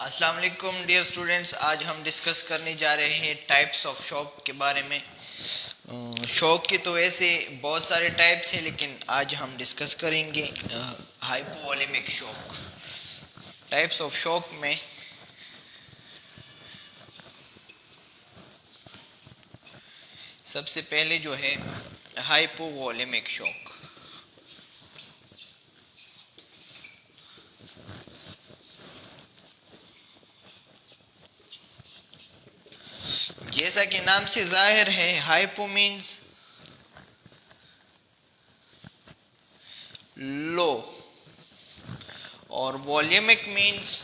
अस्सलाम वालेकुम dear students. आज हम डिस्कस करने जा रहे हैं टाइप्स ऑफ शॉक के बारे में। शॉक के तो ऐसे बहुत सारे टाइप्स हैं, लेकिन आज हम डिस्कस करेंगे hypovolemic shock. Types of shock में सबसे पहले जो है हाइपोवॉलेमिक शॉक। जैसा कि नाम से जाहिर है, हाइपो मीन्स लो और वॉल्यूमिक मीन्स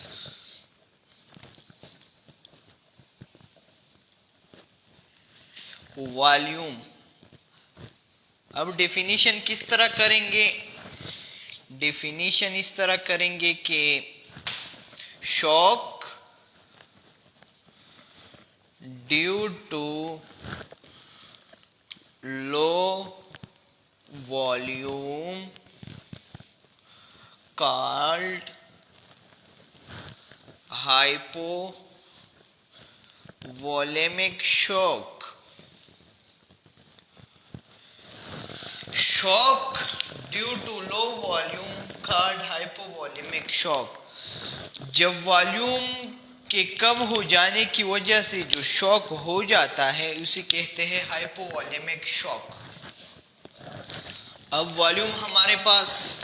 वॉल्यूम। अब डेफिनेशन किस तरह करेंगे? डेफिनेशन इस तरह करेंगे कि shock due to low volume called hypovolemic shock. Shock due to low volume called hypovolemic shock. जब वॉल्यूम के कम हो जाने की वजह से जो शॉक हो जाता है उसे कहते हैं हाइपोवॉलेमिक शॉक। अब वॉल्यूम हमारे पास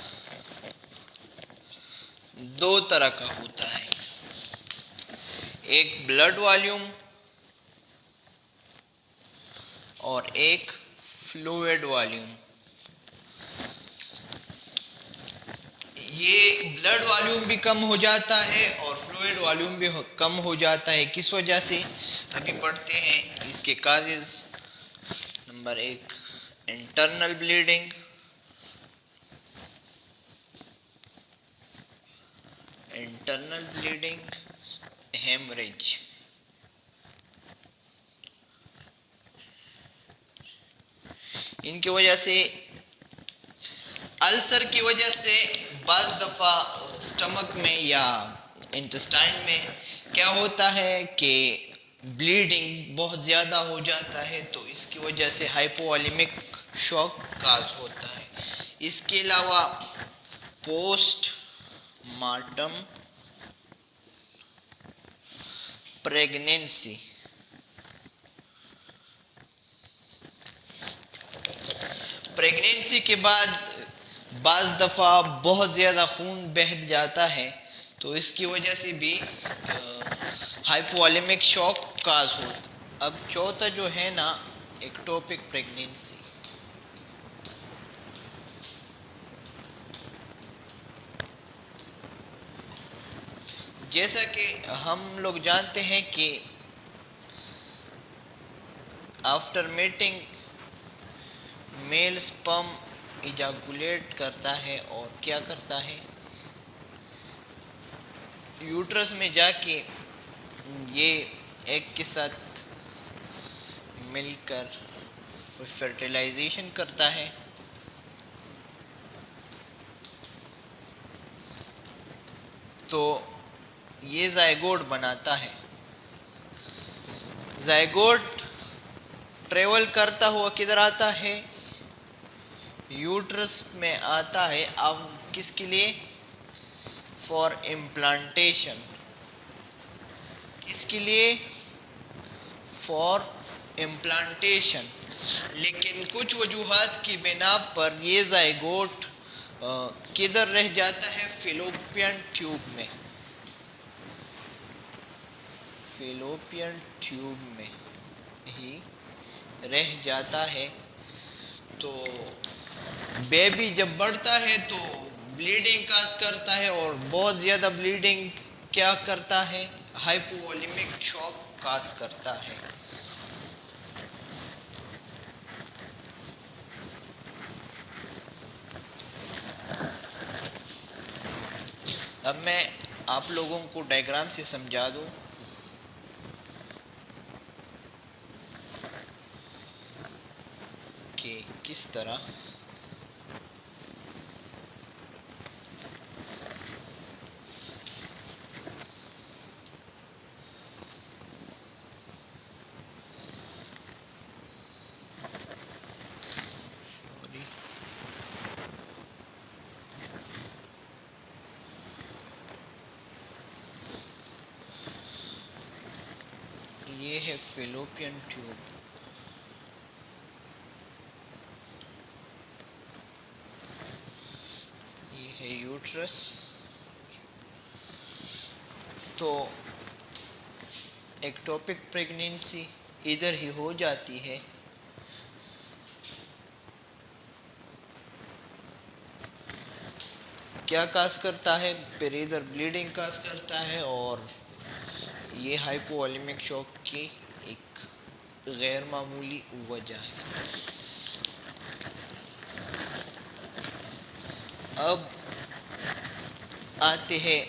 दो तरह का होता है, एक ब्लड वॉल्यूम और एक फ्लूइड वॉल्यूम। ये ब्लड वॉल्यूम भी कम हो जाता है और फ्लूइड वॉल्यूम भी कम हो जाता है। किस वजह से? अभी पढ़ते हैं इसके काजेज। नंबर एक, internal bleeding. Internal bleeding, haemorrhage. इनकी वजह से, अल्सर की वजह से बाज़ दफ़ा स्टमक में या इंटेस्टाइन में क्या होता है कि ब्लीडिंग बहुत ज़्यादा हो जाता है, तो इसकी वजह से हाइपोवॉलेमिक शॉक काज होता है। इसके अलावा पोस्ट मार्टम प्रेगनेंसी, प्रेगनेंसी के बाद बाज़ दफ़ा बहुत ज़्यादा खून बह जाता है, तो इसकी वजह से भी हाइपोवॉलेमिक शॉक काज हो। अब चौथा जो है ना, एक्टोपिक प्रेगनेंसी। जैसा कि हम लोग जानते हैं कि आफ्टर मेटिंग मेल स्पर्म इजाकुलेट करता है और क्या करता है, यूट्रस में जाके ये एग के साथ मिलकर फर्टिलाइजेशन करता है। तो ये जायगोट बनाता है। जायगोट ट्रेवल करता हुआ किधर आता है? यूट्रस में आता है। अब किसके लिए? For implantation. किसके लिए? For implantation. लेकिन कुछ वजूहात की बिना पर ये जायगोट किधर रह जाता है? फेलोपियन ट्यूब में। फेलोपियन ट्यूब में ही रह जाता है। तो बेबी जब बढ़ता है तो ब्लीडिंग काज करता है, और बहुत ज़्यादा ब्लीडिंग क्या करता है? हाइपोवॉलेमिक शॉक काज करता है। अब मैं आप लोगों को डायग्राम से समझा दूं कि किस तरह ये है फेलोपियन ट्यूब। ये है यूट्रस। तो एक्टोपिक प्रेगनेंसी इधर ही हो जाती है। क्या काज करता है? फिर इधर ब्लीडिंग काज करता है, और ये हाइपोवॉलेमिक शॉक की एक गैर मामूली वजह है। अब आते हैं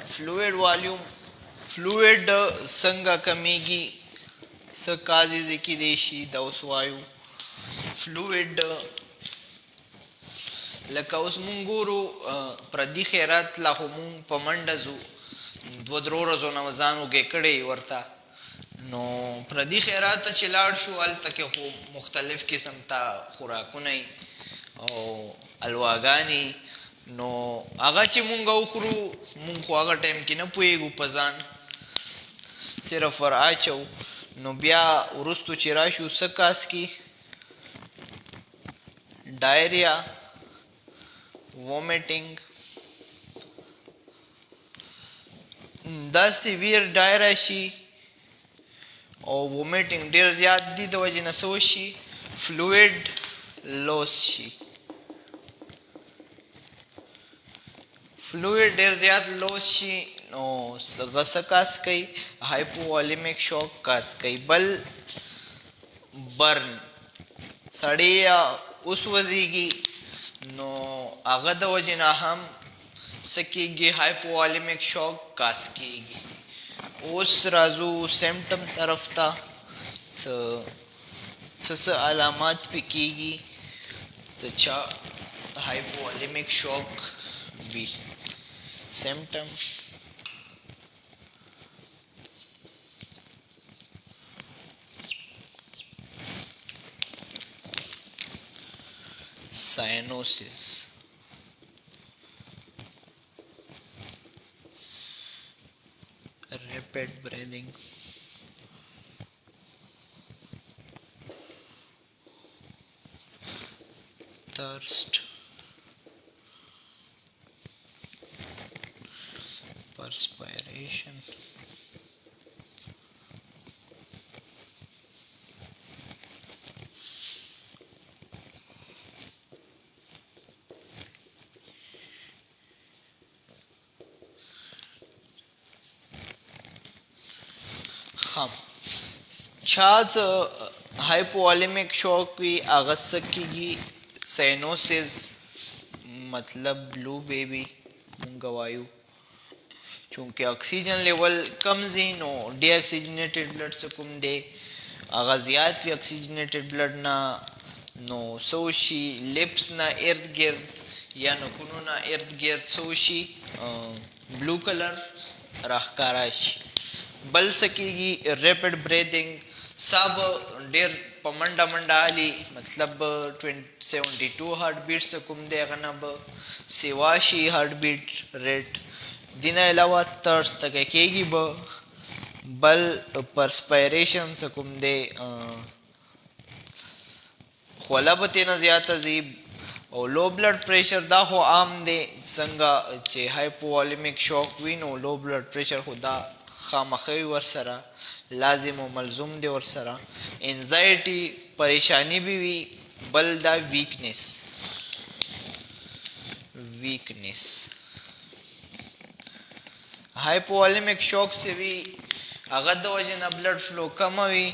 फ्लूइड वॉल्यूम। फ्लूइड संगा कमीगी सकाजी की देशी दौसवायु फ्लूइड लका उस मुंगूरू प्रदी खैरात ला हमूं पमंडजू दो द्रो रजो नमजानो गेकड़े वर्ता नो प्रदी खैरात चिलाड़ शो अल तक हो मुख्तलिफ किस्म ता खुराकुनई ओ अलवागानी नो आगा ची मुंगा उखरू मुंग को आगा टाइम की न पुएगु पजान सिर्फ वर आचो नो बिया उरुस्तु चिराशु सकास की diarrhoea, vomiting. The severe diarrhoea शी और वोमिटिंग डेर ज्यादा दी तो वजह नसोशी फ्लूइड लॉस शी। फ्लूइड डेर ज्यादा लॉस शी नो गसकास कई हाइपोवॉलेमिक शॉक कास कई बल बर्न सड़िया उस वजीगी नो आगद वजना हम सकीगी हाइपोवॉलेमिक शॉक कास कीगी उस राजू सिम्टम तरफ था स अलामत पिकीगी तचा हाइपोवॉलेमिक शॉक भी symptom cyanosis, rapid breathing, thirst, perspiration, खम छाज हाइपोवॉलेमिक शॉक की आगत की साइनोसिस मतलब ब्लू बेबी मुंगवायु चूँकि ऑक्सीजन लेवल कम जीनो डीऑक्सीजनेटेड ब्लड से कुम दे आगाजियात भी ऑक्सीजनेटेड ब्लड ना नो सोशी लिप्स ना इर्द गिर्द या नो कुनो ना इर्द गिर्द सोशी ब्लू कलर राखकाराश बल सकेगी रैपिड ब्रीदिंग सब डेर पमंडा मंडाली मतलब 72 हार्ट बीट से कुम दे अगनब सिवाशी हार्ट बीट रेट दिन अलावा तर्स तक केगी बल परस्पायरेशन से कुम दे खोला बतेना ज्यादा जीब और लो ब्लड प्रेशर दा हो आम दे संगा चे हाइपोवॉलेमिक शॉक विन और लो ब्लड प्रेशर खुदा खामखी वर्सरा लाजिम और मलजुम दे वर्सरा एंजाइटी परेशानी भी बल दा वीकनेस हाइपोवॉलेमिक शॉक से भी अगद वजन ब्लड फ्लो कम हुई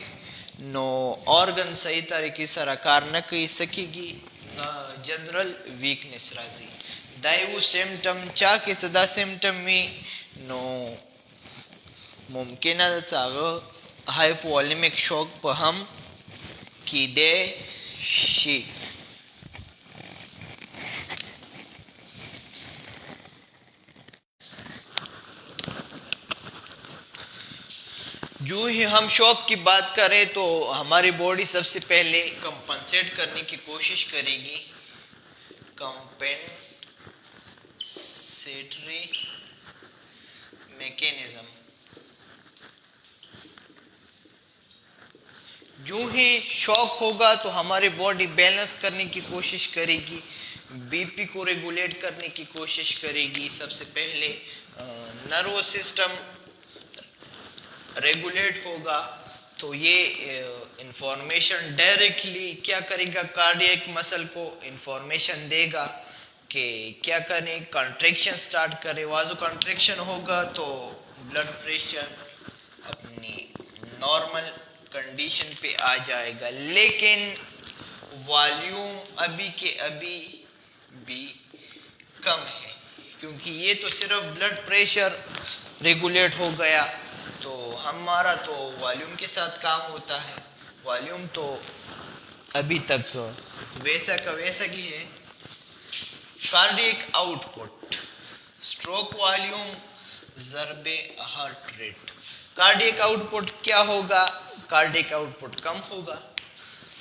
नो ऑर्गन सही तरीके से कार न कर सकेगी जनरल वीकनेस राजी दायु सिम्टम चा के सदा सिम्टम में नो मुमकिन है हाइपोवॉलेमिक शॉक पर हम की दे शी जो ही हम शॉक की बात करें तो हमारी बॉडी सबसे पहले कंपनसेट करने की कोशिश करेगी कंपेंसेटरी मैकेनिज्म जो ही शॉक होगा तो हमारी बॉडी बैलेंस करने की कोशिश करेगी, बीपी को रेगुलेट करने की कोशिश करेगी। सबसे पहले नर्वस सिस्टम रेगुलेट होगा, तो ये इंफॉर्मेशन डायरेक्टली क्या करेगा, कार्डियक मसल को इंफॉर्मेशन देगा कि क्या करें, कॉन्ट्रैक्शन स्टार्ट करें। वाजो कॉन्ट्रैक्शन होगा तो ब्लड प्रेशर अपनी नॉर्मल कंडीशन पे आ जाएगा, लेकिन वॉल्यूम अभी के अभी भी कम है, क्योंकि ये तो सिर्फ ब्लड प्रेशर रेगुलेट हो गया, तो हमारा तो वॉल्यूम के साथ काम होता है। वॉल्यूम तो अभी तक वैसा का वैसा ही है। कार्डियक आउटपुट, स्ट्रोक वॉल्यूम ज़रबे हार्ट रेट। कार्डियक आउटपुट क्या होगा, कार्डियक आउटपुट कम होगा।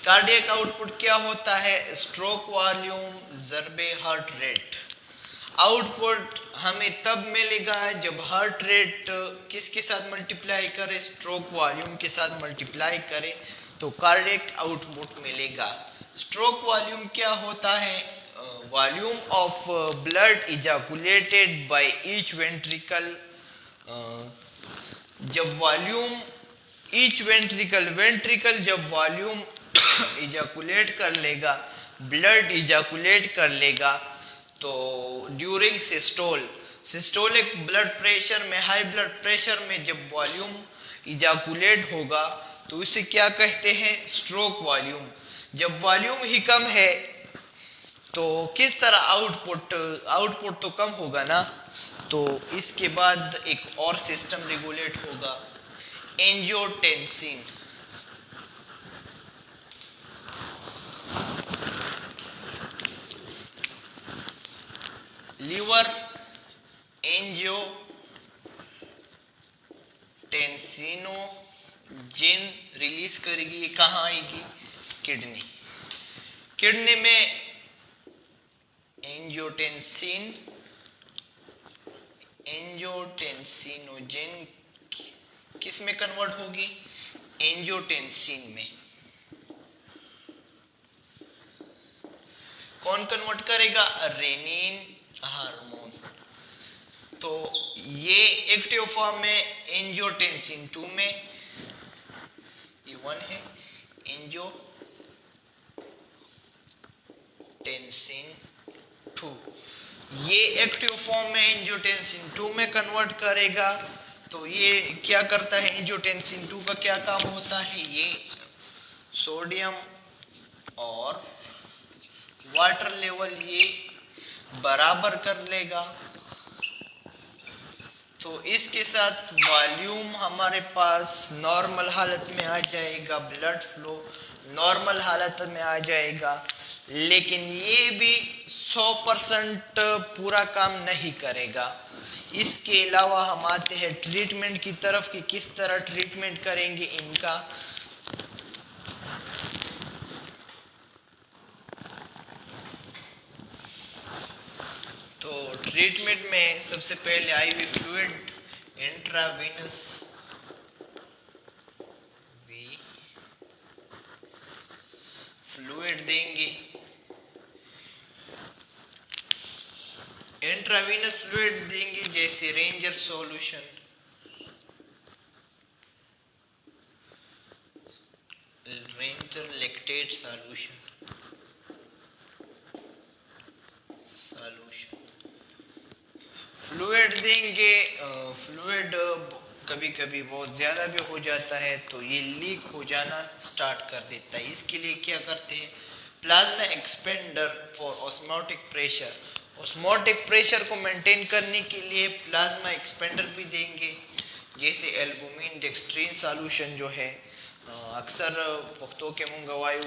कार्डियक आउटपुट क्या होता है, स्ट्रोक वॉल्यूम ज़रबे हार्ट रेट। आउटपुट हमें तब मिलेगा जब हार्ट रेट किसके साथ मल्टीप्लाई करे, स्ट्रोक वॉल्यूम के साथ मल्टीप्लाई करे, तो कार्डियक आउटपुट मिलेगा। स्ट्रोक वॉल्यूम क्या होता है, volume of blood ejaculated by each ventricle. जब वॉल्यूम ईच वेंट्रिकल जब वॉल्यूम इजैकुलेट कर लेगा, ब्लड इजैकुलेट कर लेगा, तो ड्यूरिंग सिस्टोलिक ब्लड प्रेशर में, हाई ब्लड प्रेशर में जब वॉल्यूम इजैकुलेट होगा तो इसे क्या कहते हैं, स्ट्रोक वॉल्यूम। जब वॉल्यूम ही कम है तो किस तरह आउटपुट तो कम होगा ना, तो इसके बाद एक और सिस्टम रेगुलेट होगा, एंजियोटेंसिन। लीवर एंजियोटेंसिनोजेन रिलीज करेगी, ये कहाँ आएगी, किडनी में एंजियोटेंसिनोजेन किस में कन्वर्ट होगी, एंजियोटेंसिन में। कौन कन्वर्ट करेगा, रेनिन हार्मोन। तो ये एक्टिव फॉर्म में एंजियोटेंसिन 2 में, ये 1 है, एंजियोटेंसिन 2, ये एक्टिव फॉर्म में एंजियोटेंसिन 2 में कन्वर्ट करेगा। तो ये क्या करता है, एंजियोटेंसिन 2 का क्या काम होता है, ये सोडियम और वाटर लेवल ये बराबर कर लेगा, तो इसके साथ वॉल्यूम हमारे पास नॉर्मल हालत में आ जाएगा, ब्लड फ्लो नॉर्मल हालत में आ जाएगा। लेकिन ये भी 100% पूरा काम नहीं करेगा। इसके अलावा हम आते हैं ट्रीटमेंट की तरफ कि किस तरह ट्रीटमेंट करेंगे इनका। तो ट्रीटमेंट में सबसे पहले आईवी फ्लूइड, इंट्रावीनस फ्लूइड देंगे। इंट्रावीनस फ्लूइड देंगे जैसे ranger solution, ranger lactate solution fluid देंगे। फ्लूइड कभी कभी बहुत ज़्यादा भी हो जाता है तो ये लीक हो जाना स्टार्ट कर देता है। इसके लिए क्या करते हैं, plasma expander for osmotic pressure. Osmotic pressure को मेंटेन करने के लिए प्लाज्मा एक्सपेंडर भी देंगे, जैसे एल्बुमिन डेक्सट्रीन सॉल्यूशन जो है अक्सर पुख्तो के मुंगवायु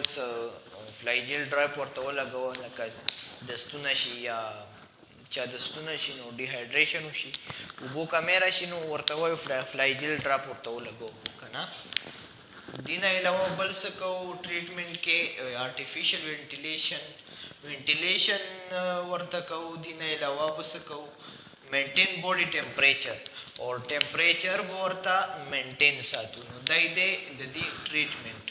फ्लाइजेल ड्रॉप और तो लगो नका दस्तुनशी या चा दस्तुनशी नो डिहाइड्रेशन उशी उबो कमेरा शिनो वर्तवा फ्लाइजेल ड्रॉप और तो लगो कना। दीना अलावा बल सको ट्रीटमेंट के आर्टिफिशियल वेंटिलेशन वर्तको। दीना अलावा बसको मेंटेन बॉडी टेम्परेचर और टेम्परेचर वर्ता मेंटेन सातु दई दे ददी ट्रीटमेंट।